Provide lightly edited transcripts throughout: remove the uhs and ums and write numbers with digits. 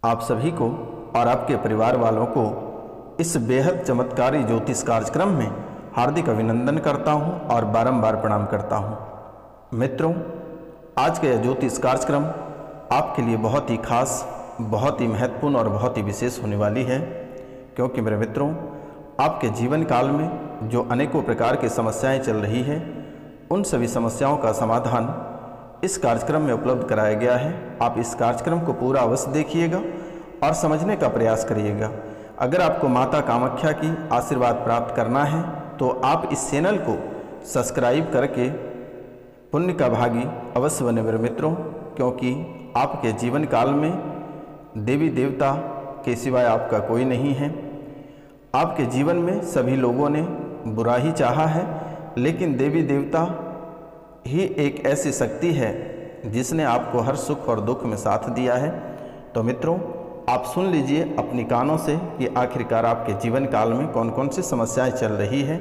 आप सभी को और आपके परिवार वालों को इस बेहद चमत्कारी ज्योतिष कार्यक्रम में हार्दिक अभिनंदन करता हूं और बारंबार प्रणाम करता हूं। मित्रों, आज का यह ज्योतिष कार्यक्रम आपके लिए बहुत ही खास, बहुत ही महत्वपूर्ण और बहुत ही विशेष होने वाली है, क्योंकि मेरे मित्रों, आपके जीवन काल में जो अनेकों प्रकार की समस्याएं चल रही है, उन सभी समस्याओं का समाधान इस कार्यक्रम में उपलब्ध कराया गया है। आप इस कार्यक्रम को पूरा अवश्य देखिएगा और समझने का प्रयास करिएगा। अगर आपको माता कामाख्या की आशीर्वाद प्राप्त करना है तो आप इस चैनल को सब्सक्राइब करके पुण्य का भागी अवश्य बने मेरे मित्रों, क्योंकि आपके जीवन काल में देवी देवता के सिवाय आपका कोई नहीं है। आपके जीवन में सभी लोगों ने बुरा ही चाहा है, लेकिन देवी देवता ही एक ऐसी शक्ति है जिसने आपको हर सुख और दुख में साथ दिया है। तो मित्रों, आप सुन लीजिए अपनी कानों से कि आखिरकार आपके जीवन काल में कौन कौन सी समस्याएं चल रही है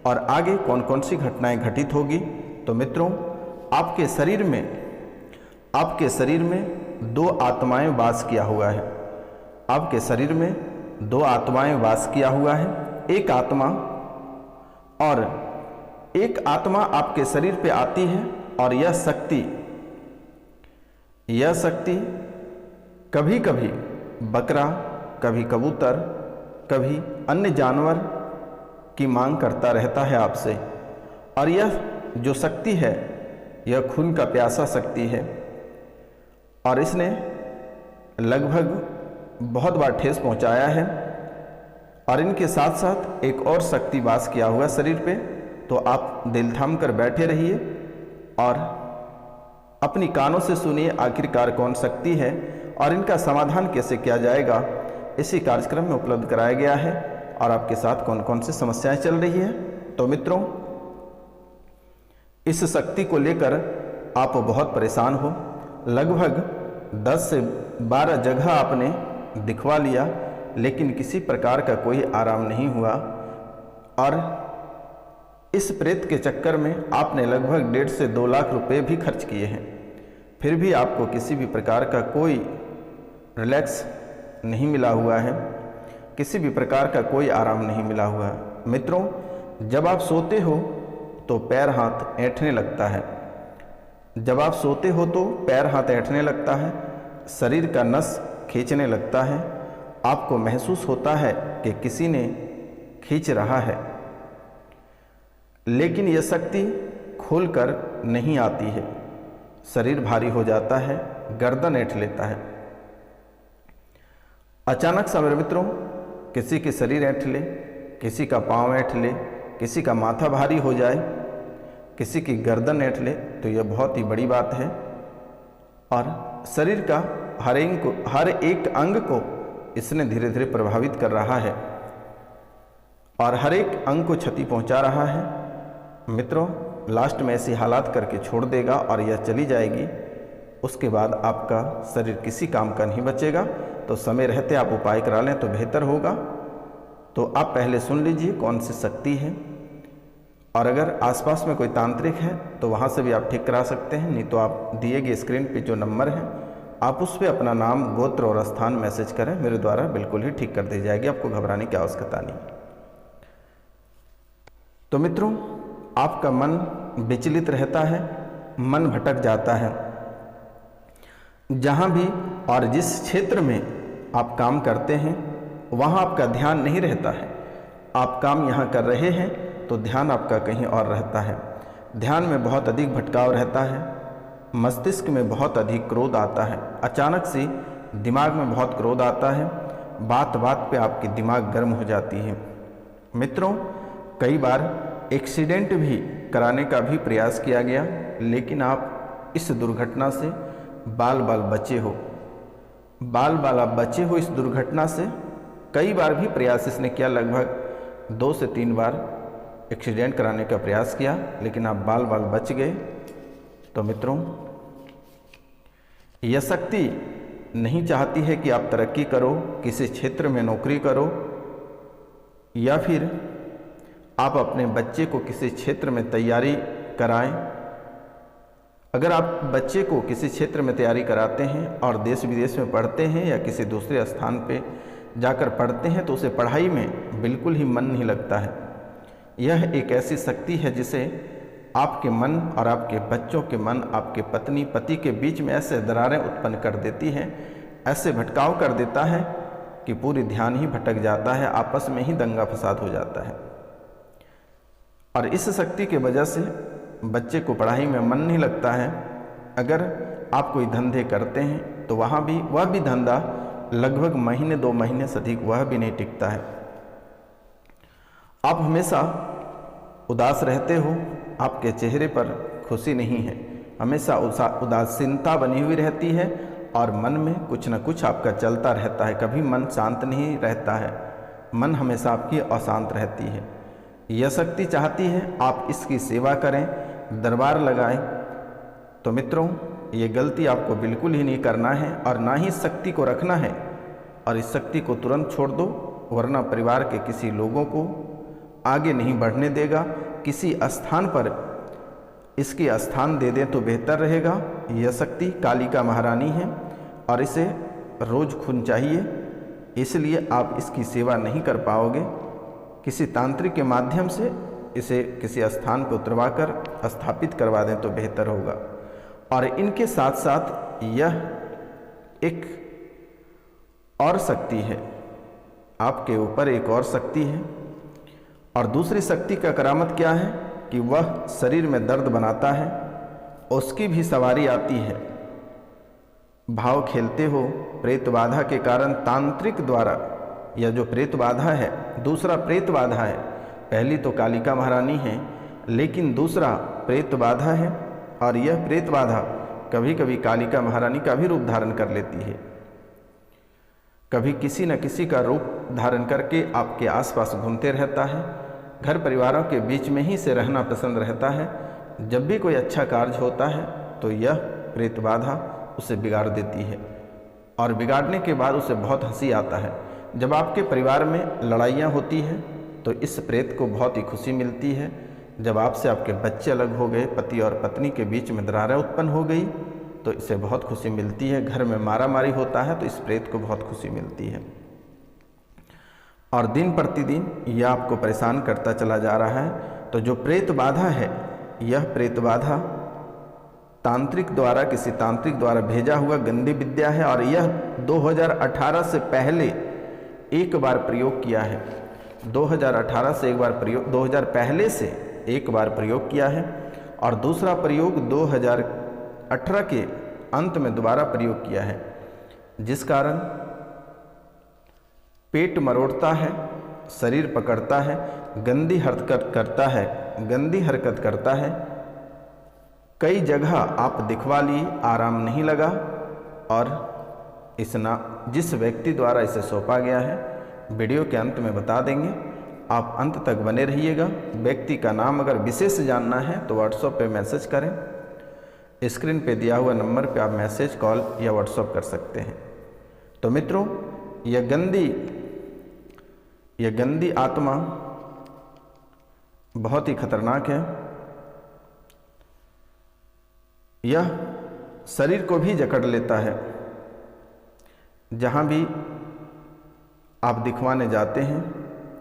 और आगे कौन कौन सी घटनाएं घटित होगी। तो मित्रों, आपके शरीर में दो आत्माएं वास किया हुआ है। आपके शरीर में दो आत्माएं वास किया हुआ है। एक आत्मा आपके शरीर पे आती है और यह शक्ति कभी कभी बकरा, कभी कबूतर, कभी अन्य जानवर की मांग करता रहता है आपसे। और यह जो शक्ति है, यह खून का प्यासा शक्ति है और इसने लगभग बहुत बार ठेस पहुंचाया है। और इनके साथ साथ एक और शक्ति वास किया हुआ शरीर पे। तो आप दिल थाम कर बैठे रहिए और अपनी कानों से सुनिए आखिरकार कौन शक्ति है और इनका समाधान कैसे किया जाएगा। इसी कार्यक्रम में उपलब्ध कराया गया है और आपके साथ कौन कौन सी समस्याएं चल रही है। तो मित्रों, इस शक्ति को लेकर आप बहुत परेशान हो। लगभग 10 से 12 जगह आपने दिखवा लिया, लेकिन किसी प्रकार का कोई आराम नहीं हुआ। और इस प्रेत के चक्कर में आपने लगभग 1.5 से 2 लाख रुपए भी खर्च किए हैं, फिर भी आपको किसी भी प्रकार का कोई रिलैक्स नहीं मिला हुआ है, किसी भी प्रकार का कोई आराम नहीं मिला हुआ है। मित्रों, जब आप सोते हो तो पैर हाथ ऐंठने लगता है। जब आप सोते हो तो पैर हाथ ऐंठने लगता है, शरीर का नस खींचने लगता है। आपको महसूस होता है कि किसी ने खींच रहा है, लेकिन यह शक्ति खोलकर नहीं आती है। शरीर भारी हो जाता है, गर्दन ऐंठ लेता है। अचानक से मेरे मित्रों, किसी के शरीर ऐंठ ले, किसी का पांव ऐंठ ले, किसी का माथा भारी हो जाए, किसी की गर्दन ऐंठ ले, तो यह बहुत ही बड़ी बात है। और शरीर का हर एक अंग को इसने धीरे धीरे प्रभावित कर रहा है और हर एक अंग को क्षति पहुंचा रहा है। मित्रों, लास्ट में ऐसी हालात करके छोड़ देगा और यह चली जाएगी। उसके बाद आपका शरीर किसी काम का नहीं बचेगा। तो समय रहते आप उपाय करा लें तो बेहतर होगा। तो आप पहले सुन लीजिए कौन सी शक्ति है, और अगर आसपास में कोई तांत्रिक है तो वहाँ से भी आप ठीक करा सकते हैं। नहीं तो आप दिए गए स्क्रीन पे जो नंबर है, आप उस पर अपना नाम, गोत्र और स्थान मैसेज करें, मेरे द्वारा बिल्कुल ही ठीक कर दी जाएगी। आपको घबराने की आवश्यकता नहीं। तो मित्रों, आपका मन विचलित रहता है, मन भटक जाता है। जहाँ भी और जिस क्षेत्र में आप काम करते हैं वहाँ आपका ध्यान नहीं रहता है। आप काम यहाँ कर रहे हैं तो ध्यान आपका कहीं और रहता है। ध्यान में बहुत अधिक भटकाव रहता है, मस्तिष्क में बहुत अधिक क्रोध आता है, अचानक से दिमाग में बहुत क्रोध आता है, बात बात पे आपकी दिमाग गर्म हो जाती है। मित्रों, कई बार एक्सीडेंट भी कराने का भी प्रयास किया गया, लेकिन आप इस दुर्घटना से बाल बाल बचे हो। आप बचे हो इस दुर्घटना से। कई बार भी प्रयास इसने किया, लगभग 2 से 3 बार एक्सीडेंट कराने का प्रयास किया, लेकिन आप बाल बाल बच गए। तो मित्रों, यह शक्ति नहीं चाहती है कि आप तरक्की करो, किसी क्षेत्र में नौकरी करो, या फिर आप अपने बच्चे को किसी क्षेत्र में तैयारी कराएं। अगर आप बच्चे को किसी क्षेत्र में तैयारी कराते हैं और देश विदेश में पढ़ते हैं या किसी दूसरे स्थान पे जाकर पढ़ते हैं तो उसे पढ़ाई में बिल्कुल ही मन नहीं लगता है। यह एक ऐसी शक्ति है जिसे आपके मन और आपके बच्चों के मन, आपके पत्नी पति के बीच में ऐसे दरारें उत्पन्न कर देती हैं, ऐसे भटकाव कर देता है कि पूरी ध्यान ही भटक जाता है, आपस में ही दंगा फसाद हो जाता है। और इस शक्ति की वजह से बच्चे को पढ़ाई में मन नहीं लगता है। अगर आप कोई धंधे करते हैं तो वह भी धंधा लगभग महीने 2 महीने से अधिक वह भी नहीं टिकता है। आप हमेशा उदास रहते हो, आपके चेहरे पर खुशी नहीं है, हमेशा उदासीनता बनी हुई रहती है और मन में कुछ न कुछ आपका चलता रहता है, कभी मन शांत नहीं रहता है, मन हमेशा आपकी अशांत रहती है। यह शक्ति चाहती है आप इसकी सेवा करें, दरबार लगाएं। तो मित्रों, ये गलती आपको बिल्कुल ही नहीं करना है और ना ही शक्ति को रखना है, और इस शक्ति को तुरंत छोड़ दो, वरना परिवार के किसी लोगों को आगे नहीं बढ़ने देगा। किसी स्थान पर इसकी स्थान दे दें तो बेहतर रहेगा। यह शक्ति कालिका महारानी है और इसे रोज खून चाहिए, इसलिए आप इसकी सेवा नहीं कर पाओगे। किसी तांत्रिक के माध्यम से इसे किसी स्थान पर उतरवा कर स्थापित करवा दें तो बेहतर होगा। और इनके साथ साथ यह एक और शक्ति है, आपके ऊपर एक और शक्ति है। और दूसरी शक्ति का करामत क्या है कि वह शरीर में दर्द बनाता है, उसकी भी सवारी आती है। भाव खेलते हो, प्रेत बाधा के कारण तांत्रिक द्वारा, यह जो प्रेत बाधा है, दूसरा प्रेत बाधा है। पहली तो कालिका महारानी है, लेकिन दूसरा प्रेत बाधा है। और यह प्रेत बाधा कभी कभी कालिका महारानी का भी रूप धारण कर लेती है, कभी किसी न किसी का रूप धारण करके आपके आसपास घूमते रहता है, घर परिवारों के बीच में ही से रहना पसंद रहता है। जब भी कोई अच्छा कार्य होता है तो यह प्रेत बाधा उसे बिगाड़ देती है, और बिगाड़ने के बाद उसे बहुत हंसी आता है। जब आपके परिवार में लड़ाइयाँ होती हैं तो इस प्रेत को बहुत ही खुशी मिलती है। जब आपसे आपके बच्चे अलग हो गए, पति और पत्नी के बीच में दरारें उत्पन्न हो गई, तो इसे बहुत खुशी मिलती है। घर में मारामारी होता है तो इस प्रेत को बहुत खुशी मिलती है। और दिन प्रतिदिन यह आपको परेशान करता चला जा रहा है। तो जो प्रेत बाधा है, यह प्रेत बाधा तांत्रिक द्वारा, किसी तांत्रिक द्वारा भेजा हुआ गंदी विद्या है, और यह 2018 से पहले एक बार प्रयोग किया है। 2018 से एक बार प्रयोग, 2000 पहले से एक बार प्रयोग किया है, और दूसरा प्रयोग 2018 के अंत में दोबारा प्रयोग किया है, जिस कारण पेट मरोड़ता है, शरीर पकड़ता है, गंदी हरकत करता है। कई जगह आप दिखवा लिए, आराम नहीं लगा, और जिस व्यक्ति द्वारा इसे सौंपा गया है वीडियो के अंत में बता देंगे, आप अंत तक बने रहिएगा। व्यक्ति का नाम अगर विशेष जानना है तो व्हाट्सएप पे मैसेज करें, स्क्रीन पे दिया हुआ नंबर पे आप मैसेज, कॉल या व्हाट्सएप कर सकते हैं। तो मित्रों, यह गंदी आत्मा बहुत ही खतरनाक है। यह शरीर को भी जकड़ लेता है। जहाँ भी आप दिखवाने जाते हैं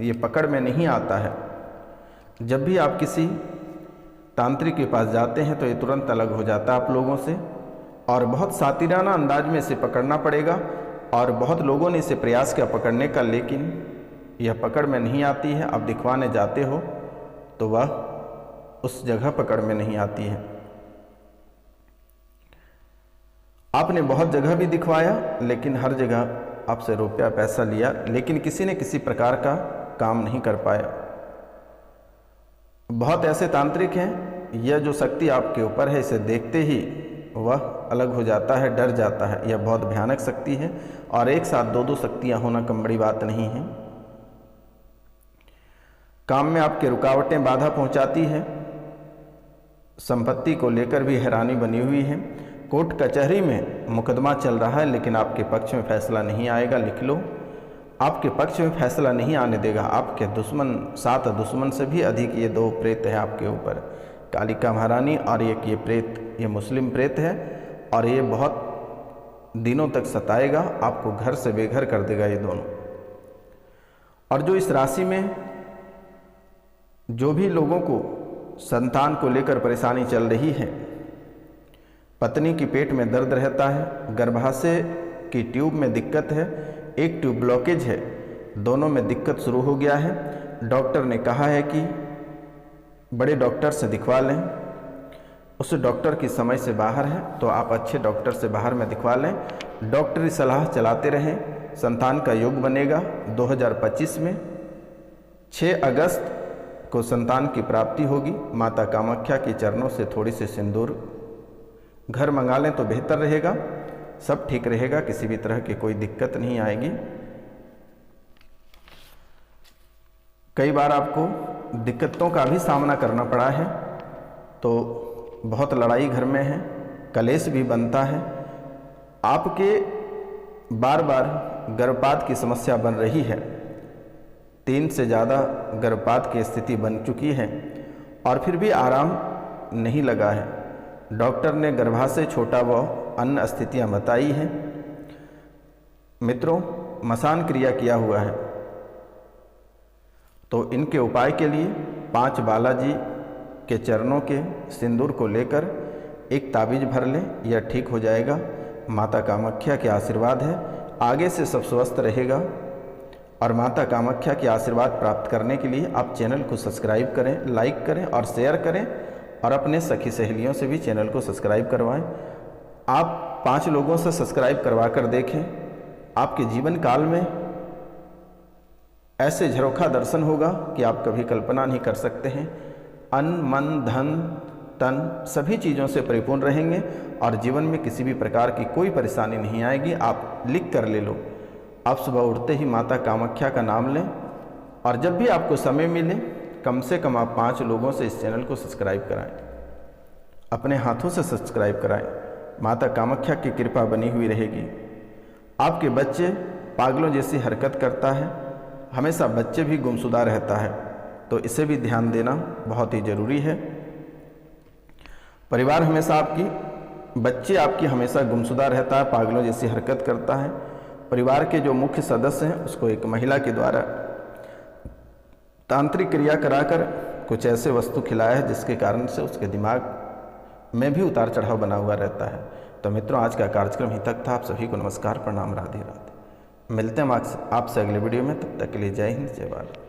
ये पकड़ में नहीं आता है। जब भी आप किसी तांत्रिक के पास जाते हैं तो ये तुरंत अलग हो जाता है आप लोगों से, और बहुत सातिराना अंदाज में इसे पकड़ना पड़ेगा। और बहुत लोगों ने इसे प्रयास किया पकड़ने का, लेकिन यह पकड़ में नहीं आती है। आप दिखवाने जाते हो तो वह उस जगह पकड़ में नहीं आती है। आपने बहुत जगह भी दिखवाया, लेकिन हर जगह आपसे रुपया पैसा लिया, लेकिन किसी ने किसी प्रकार का काम नहीं कर पाया। बहुत ऐसे तांत्रिक हैं, यह जो शक्ति आपके ऊपर है इसे देखते ही वह अलग हो जाता है, डर जाता है। यह बहुत भयानक शक्ति है, और एक साथ 2-2 शक्तियां होना कम बड़ी बात नहीं है। काम में आपके रुकावटें बाधा पहुंचाती है, संपत्ति को लेकर भी हैरानी बनी हुई है। कोर्ट कचहरी में मुकदमा चल रहा है, लेकिन आपके पक्ष में फैसला नहीं आएगा। लिख लो, आपके पक्ष में फैसला नहीं आने देगा। आपके दुश्मन, 7 दुश्मन से भी अधिक ये 2 प्रेत है आपके ऊपर। कालिका महारानी, और एक ये प्रेत, ये मुस्लिम प्रेत है और ये बहुत दिनों तक सताएगा, आपको घर से बेघर कर देगा ये दोनों। और जो इस राशि में जो भी लोगों को संतान को लेकर परेशानी चल रही है, पत्नी की पेट में दर्द रहता है, गर्भाशय की ट्यूब में दिक्कत है, एक ट्यूब ब्लॉकेज है, दोनों में दिक्कत शुरू हो गया है, डॉक्टर ने कहा है कि बड़े डॉक्टर से दिखवा लें, उस डॉक्टर की समय से बाहर है तो आप अच्छे डॉक्टर से बाहर में दिखवा लें, डॉक्टरी सलाह चलाते रहें, संतान का योग बनेगा। 2025 में 6 अगस्त को संतान की प्राप्ति होगी। माता कामाख्या के चरणों से थोड़ी सी सिंदूर घर मंगा लें तो बेहतर रहेगा, सब ठीक रहेगा, किसी भी तरह की कोई दिक्कत नहीं आएगी। कई बार आपको दिक्कतों का भी सामना करना पड़ा है, तो बहुत लड़ाई घर में है, कलेश भी बनता है, आपके बार बार गर्भपात की समस्या बन रही है, 3 से ज़्यादा गर्भपात की स्थिति बन चुकी है और फिर भी आराम नहीं लगा है। डॉक्टर ने गर्भाशय छोटा व अन्य स्थितियां बताई हैं। मित्रों, मसान क्रिया किया हुआ है, तो इनके उपाय के लिए 5 बालाजी के चरणों के सिंदूर को लेकर एक ताबीज भर लें, यह ठीक हो जाएगा। माता कामाख्या के आशीर्वाद है, आगे से सब स्वस्थ रहेगा। और माता कामाख्या के आशीर्वाद प्राप्त करने के लिए आप चैनल को सब्सक्राइब करें, लाइक करें और शेयर करें, और अपने सखी सहेलियों से भी चैनल को सब्सक्राइब करवाएं। आप 5 लोगों से सब्सक्राइब करवा कर देखें, आपके जीवन काल में ऐसे झरोखा दर्शन होगा कि आप कभी कल्पना नहीं कर सकते हैं। अन्न, मन, धन, तन सभी चीज़ों से परिपूर्ण रहेंगे और जीवन में किसी भी प्रकार की कोई परेशानी नहीं आएगी। आप लिख कर ले लो, आप सुबह उठते ही माता कामाख्या का नाम लें, और जब भी आपको समय मिले कम से कम आप 5 लोगों से इस चैनल को सब्सक्राइब कराएं, अपने हाथों से सब्सक्राइब कराएं। माता कामाख्या की कृपा बनी हुई रहेगी। आपके बच्चे पागलों जैसी हरकत करता है, हमेशा बच्चे भी गुमशुदा रहता है, तो इसे भी ध्यान देना बहुत ही ज़रूरी है। परिवार हमेशा बच्चे आपकी हमेशा गुमशुदा रहता है, पागलों जैसी हरकत करता है। परिवार के जो मुख्य सदस्य हैं उसको एक महिला के द्वारा तांत्रिक क्रिया कराकर कुछ ऐसे वस्तु खिलाया है जिसके कारण से उसके दिमाग में भी उतार चढ़ाव बना हुआ रहता है। तो मित्रों, आज का कार्यक्रम ही तक था। आप सभी को नमस्कार, प्रणाम, राधे राधे। मिलते हैं आपसे अगले वीडियो में, तब तक के लिए जय हिंद, जय भारत।